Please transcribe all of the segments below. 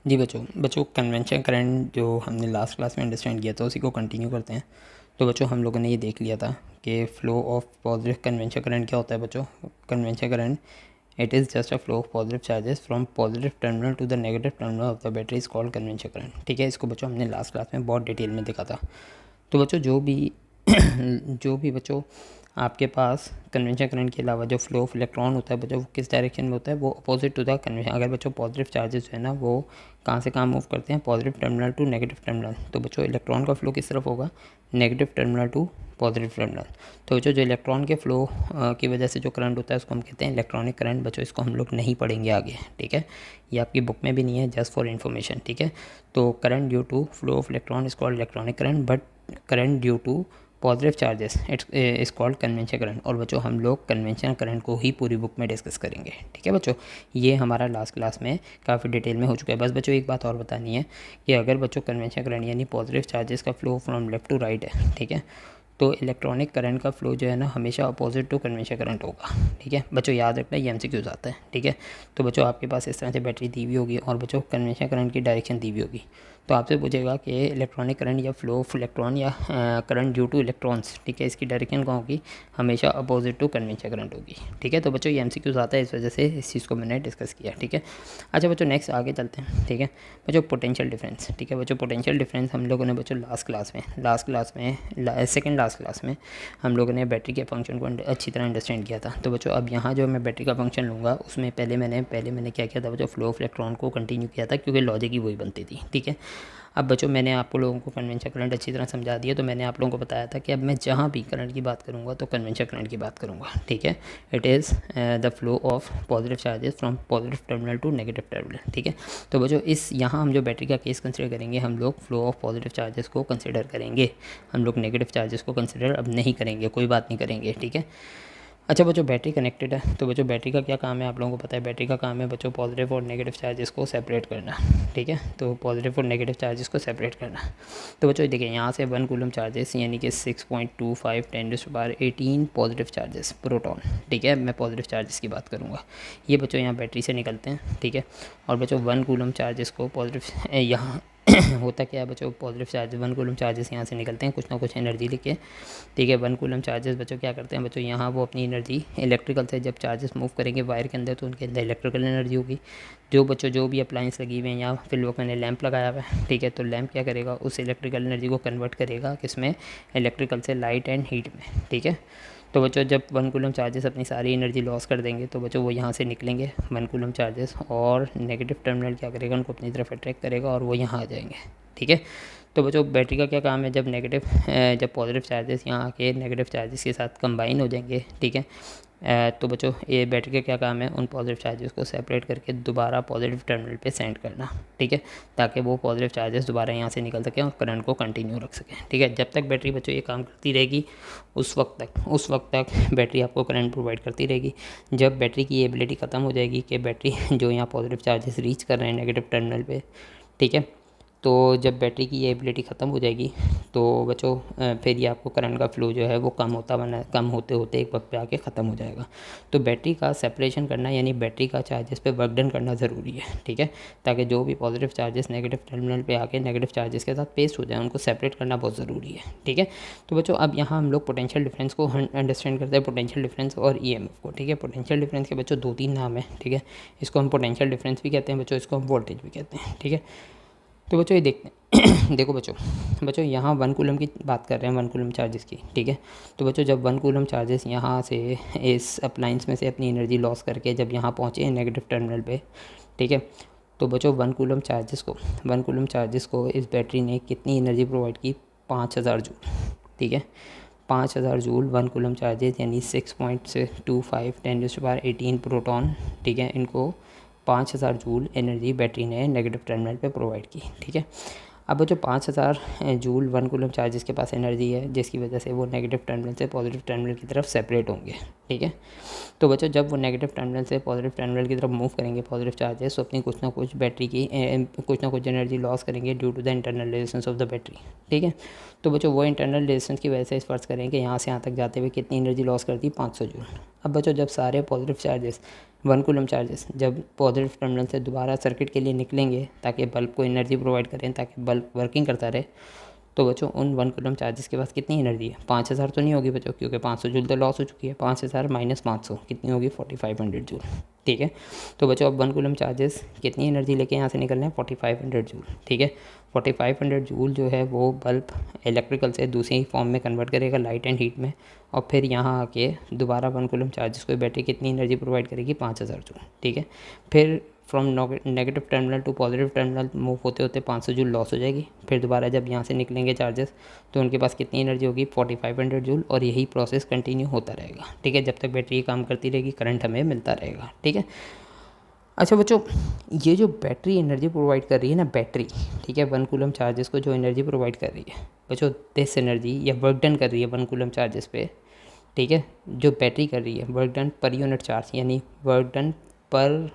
जी बच्चों convention current जो हमने लास्ट क्लास में अंडरस्टैंड किया था उसी को कंटिन्यू करते हैं। तो बच्चों हम लोगों ने ये देख लिया था कि flow of positive convention current क्या होता है बच्चों। Convention current it is just a flow of positive charges from positive terminal to the negative terminal of the battery is called convention current. ठीक है, इसको बच्चों हमने लास्ट क्लास में बहुत डिटेल में देखा था। तो बच्चों जो भी बच्चों आपके पास कन्वेंशन करंट के अलावा जो फ्लो ऑफ इलेक्ट्रॉन होता है बच्चों वो किस डायरेक्शन में होता है, वो अपोजिट टू द कन्वेंशन। अगर बच्चों पॉजिटिव चार्जेस जो है ना वो कहाँ से कहाँ मूव करते हैं, positive terminal to negative terminal. तो बच्चों इलेक्ट्रॉन का फ्लो किस तरफ होगा, negative terminal to positive terminal. तो बच्चों जो इलेक्ट्रॉन के फ्लो की वजह से जो करंट होता है उसको हम कहते हैं इलेक्ट्रॉनिक करंट। बच्चों इसको हम लोग नहीं पढ़ेंगे आगे, ठीक है, ये आपकी बुक में भी नहीं है, जस्ट फॉर इन्फॉर्मेशन। ठीक है, तो current due to flow of electron is called electronic current, but current due to positive charges it's is called convention current. और बच्चों हम लोग कन्वेंशन करंट को ही पूरी बुक में डिस्कस करेंगे। ठीक है बच्चों, ये हमारा लास्ट क्लास में काफ़ी डिटेल में हो चुका है। बस बच्चों एक बात और बतानी है कि अगर बच्चों कन्वेंशन करंट यानी पॉजिटिव चार्जेस का flow from left to right है, ठीक है, तो इलेक्ट्रॉनिक करंट का फ्लो जो है ना हमेशा अपोजिट टू कन्वेंशन करंट होगा। ठीक है बच्चों, याद रखना ये एमसीक्यूज आता है। ठीक है, तो बच्चों आपके पास इस तरह से बैटरी दी हुई होगी और बच्चों कन्वेंशन करंट की डायरेक्शन दी हुई होगी। तो आपसे पूछेगा कि इलेक्ट्रॉनिक करंट या फ्लो ऑफ इलेक्ट्रॉन या करंट ड्यू टू इलेक्ट्रॉन्स, ठीक है, इसकी डायरेक्शन कहाँ होगी, हमेशा अपोजिट टू कन्वेंशन करंट होगी। ठीक है, तो बच्चों ये एमसीक्यूज आता है, इस वजह से इस चीज़ को मैंने डिस्कस किया। ठीक है, अच्छा बच्चों नेक्स्ट आगे चलते हैं। ठीक है बच्चों, पोटेंशियल डिफरेंस। ठीक है बच्चों, पोटेंशियल डिफरेंस हम लोगों ने बच्चों लास्ट क्लास में सेकेंड लास्ट क्लास में हम लोगों ने बैटरी के फंक्शन को अच्छी तरह अंडरस्टैंड किया था। तो बच्चों अब यहाँ जो मैं बैटरी का फंक्शन लूँगा उसमें पहले मैंने क्या किया था बच्चों, फ्लो ऑफ इलेक्ट्रॉन को कंटिन्यू किया था, क्योंकि लॉजिक ही वही बनती थी। ठीक है, अब बच्चों मैंने आप लोगों को कन्वेंशन करंट अच्छी तरह समझा दिया, तो मैंने आप लोगों को बताया था कि अब मैं जहाँ भी करंट की बात करूँगा तो कन्वेंशन करंट की बात करूँगा। ठीक है, it is the flow of positive charges from positive terminal to negative terminal. ठीक है, तो बच्चों इस यहाँ हम जो बैटरी का केस कंसिडर करेंगे, हम लोग फ्लो ऑफ पॉजिटिव चार्जेस को कंसिडर करेंगे, हम लोग नेगेटिव चार्जेस को कंसिडर अब नहीं करेंगे, कोई बात नहीं करेंगे। ठीक है, अच्छा बच्चों बैटरी कनेक्टेड है, तो बच्चों बैटरी का क्या काम है आप लोगों को पता है। बैटरी का काम है बच्चों पॉजिटिव और नेगेटिव चार्जेस को सेपरेट करना। ठीक है, तो पॉजिटिव और नेगेटिव चार्जेस को सेपरेट करना। तो बच्चों देखिए यहाँ से 1 कूलम चार्जेस यानी कि 6.25 10⁻18 पॉजिटिव चार्जेस प्रोटॉन। ठीक है, मैं पॉजिटिव चार्जेस की बात करूँगा, ये बच्चों यहाँ बैटरी से निकलते हैं। ठीक है, और बच्चों 1 कूलम चार्जेस को पॉजिटिव यहाँ होता क्या है बच्चों, पॉजिटिव चार्जेस 1 कूलम चार्जेस यहाँ से निकलते हैं कुछ ना कुछ एनर्जी लेके। ठीक है, 1 कूलम चार्जेस बच्चों क्या करते हैं बच्चों, यहाँ वो अपनी एनर्जी इलेक्ट्रिकल से जब चार्जेस मूव करेंगे वायर के अंदर तो उनके अंदर इलेक्ट्रिकल एनर्जी होगी। जो बच्चों जो भी अप्लाइंस लगी हुई हैं, यहाँ फिर लोग मैंने लैंप लगाया हुआ है। ठीक है, तो लैंप क्या करेगा, उस इलेक्ट्रिकल एनर्जी को कन्वर्ट करेगा किसमें, इलेक्ट्रिकल से लाइट एंड हीट में। ठीक है, तो बच्चों जब 1 कूलम चार्जेस अपनी सारी एनर्जी लॉस कर देंगे तो बच्चों वो यहाँ से निकलेंगे 1 कूलम चार्जेस, और नेगेटिव टर्मिनल क्या करेगा, उनको अपनी तरफ अट्रैक्ट करेगा और वो यहाँ आ जाएंगे। ठीक है, तो बच्चों बैटरी का क्या काम है, जब पॉजिटिव चार्जेस यहाँ आके नेगेटिव चार्जेस के साथ कंबाइन हो जाएंगे। ठीक है, तो बच्चों ये बैटरी का क्या काम है, उन पॉजिटिव चार्जेस को सेपरेट करके दोबारा पॉजिटिव टर्मिनल पे सेंड करना। ठीक है, ताकि वो पॉजिटिव चार्जेस दोबारा यहाँ से निकल सकें और करंट को कंटिन्यू रख सकें। ठीक है, जब तक बैटरी बच्चों ये काम करती रहेगी उस वक्त तक बैटरी आपको करंट प्रोवाइड करती रहेगी। जब बैटरी की एबिलिटी ख़त्म हो जाएगी कि बैटरी जो यहाँ पॉजिटिव चार्जेस रीच कर रहे हैं नेगेटिव टर्मिनल पे, ठीक है, तो जब बैटरी की ये एबिलिटी ख़त्म हो जाएगी तो बच्चों फिर ये आपको करंट का फ्लो जो है वो कम होते होते एक वक्त पे आके ख़त्म हो जाएगा। तो बैटरी का सेपरेशन करना यानी बैटरी का चार्जेस पे वर्क डन करना ज़रूरी है। ठीक है, ताकि जो भी पॉजिटिव चार्जेस नेगेटिव टर्मिनल पे आके नेगेटिव चार्जेस के साथ पेस्ट हो जाए, उनको सेपरेट करना बहुत ज़रूरी है। ठीक है, तो बच्चों अब यहाँ हम लोग पोटेंशियल डिफरेंस को अंडरस्टैंड करते हैं, पोटेंशियल डिफरेंस और ईएमएफ को। ठीक है, पोटेंशियल डिफरेंस के बच्चों 2-3 नाम है। ठीक है, इसको हम पोटेंशियल डिफरेंस भी कहते हैं बच्चों, इसको हम वोल्टेज भी कहते हैं। ठीक है, तो बच्चों ये देखते हैं देखो बच्चों यहाँ 1 कूलम की बात कर रहे हैं, 1 कूलम चार्जेस की। ठीक है, तो बच्चों जब 1 कूलम चार्जेस यहाँ से इस अप्लाइंस में से अपनी एनर्जी लॉस करके जब यहाँ पहुँचे हैं नेगेटिव टर्मिनल पे, ठीक है, तो बच्चों 1 कूलम चार्जेस को इस बैटरी ने कितनी एनर्जी प्रोवाइड की, 5000 जूल। ठीक है, 5000 जूल 1 कूलम चार्जेस यानी 6.25 10⁻18 प्रोटॉन। ठीक है, इनको 5000 जूल एनर्जी बैटरी ने नेगेटिव टर्मिनल पे प्रोवाइड की। ठीक है, अब बच्चों 5000 जूल 1 कूलम चार्जेस के पास एनर्जी है, जिसकी वजह से वो नेगेटिव टर्मिनल से पॉजिटिव टर्मिनल की तरफ सेपरेट होंगे। ठीक है, तो बच्चों जब वो नेगेटिव टर्मिनल से पॉजिटिव टर्मिनल की तरफ मूव करेंगे पॉजिटिव चार्जेस, तो अपनी कुछ ना कुछ बैटरी की कुछ ना कुछ एनर्जी लॉस करेंगे due to the internal resistance of the battery. ठीक है, तो बच्चों वो इंटरनल रेजिस्टेंस की वजह से इस फर्ज करें कि यहाँ से यहाँ तक जाते हुए कितनी एनर्जी लॉस करती है, 500 जूल। अब बच्चों जब सारे पॉजिटिव चार्जेस 1 कूलम चार्जेस जब पॉजिटिव टर्मिनल से दोबारा सर्किट के लिए निकलेंगे ताकि बल्ब को एनर्जी प्रोवाइड करें, ताकि बल्ब वर्किंग करता रहे, तो बच्चों उन 1 कूलम चार्जेस के पास कितनी एनर्जी है? 5000 तो नहीं होगी बच्चों, क्योंकि 500 जूल तो लॉस हो चुकी है। 5000 माइनस 500 कितनी होगी? 4500 जूल। ठीक है, तो बच्चों अब 1 कूलम चार्जेस कितनी एनर्जी लेके यहाँ से निकल रहे हैं? 4500 जूल। ठीक है, 4500 जूल जो है वो बल्ब इलेक्ट्रिकल से दूसरी फॉर्म में कन्वर्ट करेगा, लाइट एंड हीट में, और फिर यहाँ आके दोबारा 1 कूलम चार्जेस को बैटरी कितनी एनर्जी प्रोवाइड करेगी? 5000 जूल। ठीक है, फिर from negative terminal to positive terminal move होते होते 500 जूल लॉस हो जाएगी। फिर दोबारा जब यहाँ से निकलेंगे चार्जेस तो उनके पास कितनी एनर्जी होगी? 4500 जूल। और यही प्रोसेस कंटिन्यू होता रहेगा। ठीक है, जब तक बैटरी काम करती रहेगी, करंट हमें मिलता रहेगा। ठीक है, अच्छा बच्चों, ये जो बैटरी एनर्जी प्रोवाइड कर रही है ना, बैटरी, ठीक है, 1 कूलम चार्जेस को जो एनर्जी प्रोवाइड कर रही है बच्चों, दिस एनर्जी या वर्क डन कर रही है 1 कूलम चार्जेस पे। ठीक है, जो बैटरी कर रही है work done per unit charge, यानी work done per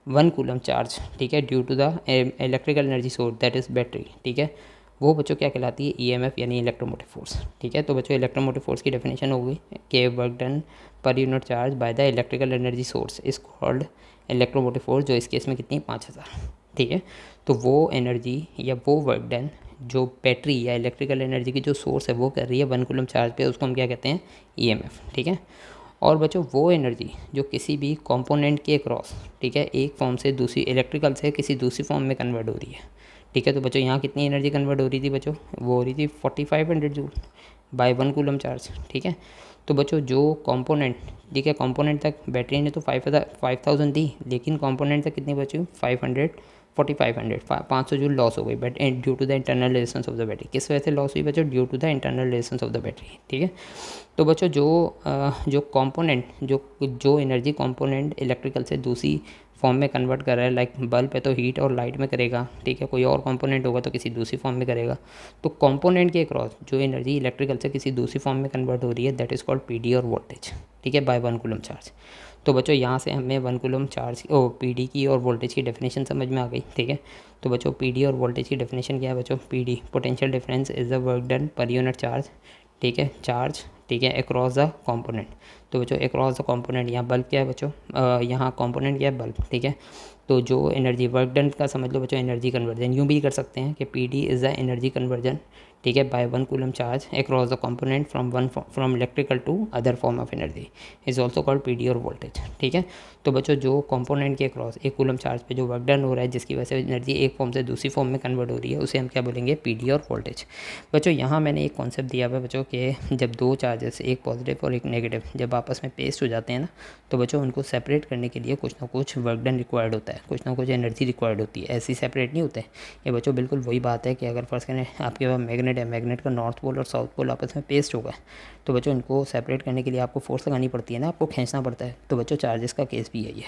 1 coulomb charge, ठीक है, due to the electrical energy source that is battery. ठीक है, वो बच्चों क्या कहलाती है? ईएमएफ यानी इलेक्ट्रोमोटिव फोर्स। ठीक है, तो बच्चों इलेक्ट्रोमोटिव फोर्स की डेफिनेशन होगी कि work done per unit charge by the electrical energy source is called electromotive force, जो इस केस में कितनी? 5000। ठीक है, तो वो एनर्जी या वो वर्क डन जो बैटरी या इलेक्ट्रिकल एनर्जी की जो सोर्स है वो कर रही है 1 कूलम चार्ज पे, उसको हम क्या कहते हैं? ईएमएफ। ठीक है, और बच्चों वो एनर्जी जो किसी भी कंपोनेंट के क्रॉस, ठीक है, एक फॉर्म से दूसरी, इलेक्ट्रिकल से किसी दूसरी फॉर्म में कन्वर्ट हो रही है। ठीक है, तो बच्चों यहाँ कितनी एनर्जी कन्वर्ट हो रही थी बच्चों? वो हो रही थी 4500 जूल बाय 1 कूलम चार्ज। ठीक है, तो बच्चों जो कंपोनेंट, ठीक है, कंपोनेंट तक बैटरी ने तो 5000 दी, लेकिन कंपोनेंट तक कितनी बची? 500, 4500, 500 जूल लॉस हो गई but due to the internal resistance of the battery. किस वजह से लॉस हुई बच्चों? Due to the internal resistance of the battery. ठीक है, तो बच्चों जो कंपोनेंट, जो एनर्जी कंपोनेंट इलेक्ट्रिकल से दूसरी फॉर्म में कन्वर्ट कर रहा है, लाइक बल्ब है तो हीट और लाइट में करेगा। ठीक है, कोई और कंपोनेंट होगा तो किसी दूसरी फॉर्म में करेगा। तो कंपोनेंट के क्रॉस जो एनर्जी इलेक्ट्रिकल से किसी दूसरी फॉर्म में कन्वर्ट हो रही है, दैट इज़ कॉल्ड पीडी और वोल्टेज। ठीक है, बाय 1 कूलम चार्ज। तो बच्चों यहाँ से हमें 1 कूलम चार्ज पीडी की और वोल्टेज की डेफिनेशन समझ में आ गई। ठीक है, तो बच्चों पीडी और वोल्टेज की डेफिनेशन क्या है बच्चों? PD potential difference is the work done per unit charge. ठीक है, चार्ज, ठीक है, अक्रॉस द कंपोनेंट। तो बच्चों अक्रॉस द कंपोनेंट, यहाँ बल्ब क्या है बच्चों? यहाँ कंपोनेंट क्या है? बल्ब। ठीक है, तो जो एनर्जी वर्क डन का समझ लो बच्चों एनर्जी कन्वर्जन, यूँ भी कर सकते हैं कि P D is the energy conversion, ठीक है, by 1 coulomb charge across the component from electrical to other form of energy is also called P D और वोल्टेज। ठीक है, तो बच्चों जो कंपोनेंट के अक्रॉस 1 कूलम चार्ज पे जो वर्क डन हो रहा है, जिसकी वजह से एनर्जी एक फॉर्म से दूसरी फॉर्म में कन्वर्ट हो रही है, उसे हम क्या बोलेंगे? पी डी और वोल्टेज। बच्चों यहाँ मैंने एक कॉन्सेप्ट दिया हुआ है बच्चों कि जब दो चार्जेस, एक पॉजिटिव और एक नेगेटिव, जब आपस में पेस्ट हो जाते हैं ना, तो बच्चों उनको सेपरेट करने के लिए कुछ ना कुछ वर्क डन रिक्वायर्ड होता है, कुछ ना कुछ एनर्जी रिक्वायर्ड होती है। ऐसे ही सेपरेट नहीं होते। ये बच्चों बिल्कुल वही बात है कि अगर फर्स्ट करें आपके पास मैग्नेट है, मैग्नेट का नॉर्थ पोल और साउथ पोल आपस में पेस्ट होगा, तो बच्चों इनको सेपरेट करने के लिए आपको फोर्स लगानी पड़ती है ना, आपको खींचना पड़ता है। तो बच्चों चार्जेस का केस भी यही है।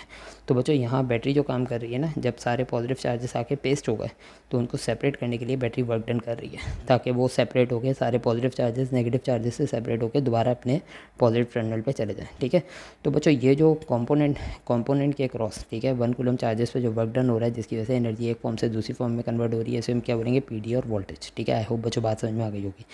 तो बच्चों यहाँ बैटरी जो काम कर रही है ना, जब सारे पॉजिटिव चार्जेस आके पेस्ट हो गए, तो उनको सेपरेट करने के लिए बैटरी वर्क डन कर रही है, ताकि वो सेपरेट हो गए, सारे पॉजिटिव चार्जेस नेगेटिव चार्जेस से सेपरेट होकर दोबारा अपने पॉजिटिव टर्मिनल पे चले जाएं। ठीक है, तो बच्चों ये जो कंपोनेंट के क्रॉस, ठीक है, 1 कूलम चार्जेस पे जो वर्क डन हो रहा है, जिसकी वजह से एनर्जी एक फॉर्म से दूसरी फॉर्म में कन्वर्ट हो रही है, इसे हम क्या बोलेंगे? पीडी और वोल्टेज। ठीक है, आई होप बच्चों बात समझ में आ गई होगी।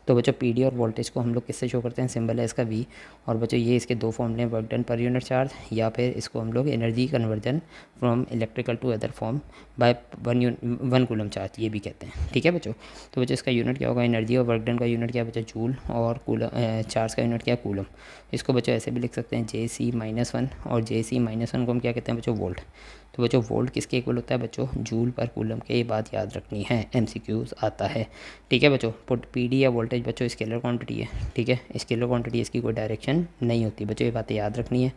तो बच्चों पीडी और वोल्टेज को हम लोग किससे शो करते हैं? सिंबल है इसका वी। और बच्चों ये इसके दो फॉर्मूले, work done per unit charge, या फिर इसको हम लोग energy conversion from electrical to other form by 1 coulomb charge, ये भी कहते हैं। ठीक है बच्चों, तो बच्चों इसका यूनिट क्या होगा? एनर्जी। और वर्क डन का यूनिट क्या है बच्चों? जूल। और कूलम चार्ज का यूनिट क्या है? कूलम। इसको बच्चों ऐसे भी लिख सकते हैं JC-1, और JC-1 को हम क्या कहते हैं बच्चों? वोल्ट। तो बच्चों वोल्ट किसके इक्वल होता है बच्चों? जूल पर कूलम के। ये बात याद रखनी है, MCQs आता है। ठीक है बच्चों, पीडी या वोल्टेज बच्चों स्केलर क्वांटिटी है। ठीक है, स्केलर क्वांटिटी, इसकी कोई डायरेक्शन नहीं होती बच्चों, ये बातें याद रखनी है।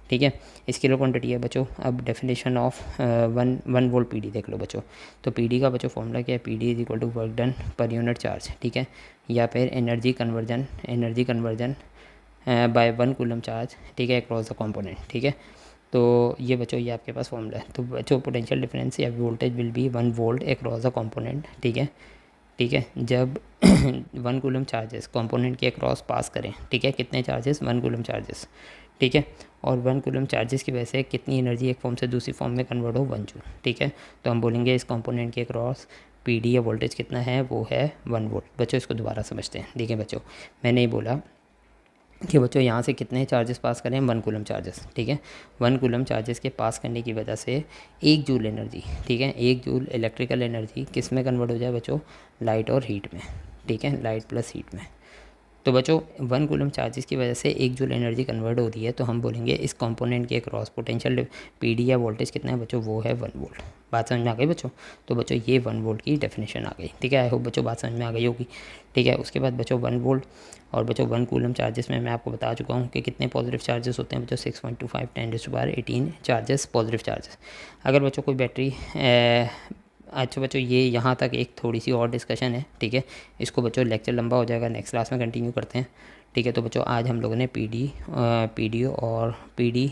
ठीक है, स्केलर क्वांटिटी है बच्चों। अब डेफिनेशन ऑफ 1 वोल्ट पीडी देख लो बच्चों। तो पीडी का बच्चों फॉर्मूला क्या है? PD is equal to work done per unit charge. ठीक है, या फिर energy conversion by 1 coulomb charge, ठीक है, अक्रॉस द कंपोनेंट। ठीक है, तो ये बच्चों ये आपके पास फॉर्मूला है। तो बच्चों पोटेंशियल डिफरेंस या voltage will be 1 volt across the component. ठीक है, ठीक है, जब 1 कूलम चार्जेस कंपोनेंट के अक्रॉस पास करें, ठीक है, कितने चार्जेस? 1 coulomb charges. ठीक है, और 1 कूलम चार्जेस की वजह से कितनी एनर्जी एक फॉर्म से दूसरी फॉर्म में कन्वर्ट हो? 1 जूल। ठीक है, तो हम बोलेंगे इस कंपोनेंट के अक्रॉस पीडी या वोल्टेज कितना है? वो है 1 वोल्ट। बच्चों इसको दोबारा समझते हैं। देखिए बच्चों, मैंने ये बोला कि बच्चों यहाँ से कितने चार्जेस पास करें, 1 कूलम चार्जेस, ठीक है। 1 कूलम चार्जेस के पास करने की वजह से 1 जूल एनर्जी, ठीक है, 1 जूल इलेक्ट्रिकल एनर्जी किस में कन्वर्ट हो जाए बच्चों, लाइट और हीट में, ठीक है, लाइट प्लस हीट में। तो बच्चों 1 कूलम चार्जेस की वजह से 1 जूल एनर्जी कन्वर्ट होती है, तो हम बोलेंगे इस कंपोनेंट के क्रॉस पोटेंशियल पीडी या वोल्टेज कितना है बच्चों, वो है 1 वोल्ट। बात समझ में आ गई बच्चों। तो बच्चों ये 1 वोल्ट की डेफिनेशन आ गई, ठीक है। आई होप बच्चों बात समझ में आ गई होगी, ठीक है। उसके बाद बच्चों 1 वोल्ट और बच्चों 1 कूलम चार्जेस में मैं आपको बता चुका हूँ कि कितने पॉजिटिव चार्जेस होते हैं बच्चों, 6.25 10⁻18 चार्जेस पॉजिटिव चार्जेस। अगर बच्चों कोई बैटरी अच्छा बच्चों ये यहाँ तक एक थोड़ी सी और डिस्कशन है, ठीक है। इसको बच्चों लेक्चर लंबा हो जाएगा, नेक्स्ट क्लास में कंटिन्यू करते हैं, ठीक है। तो बच्चों आज हम लोगों ने पीडी और पीडी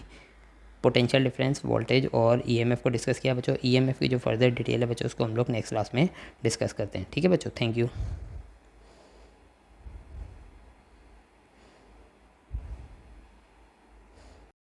पोटेंशियल डिफरेंस, वोल्टेज और ईएमएफ को डिस्कस किया बच्चों। ईएमएफ की जो फर्दर डिटेल है बच्चों उसको हम लोग नेक्स्ट क्लास में डिस्कस करते हैं, ठीक है बच्चों। Thank you.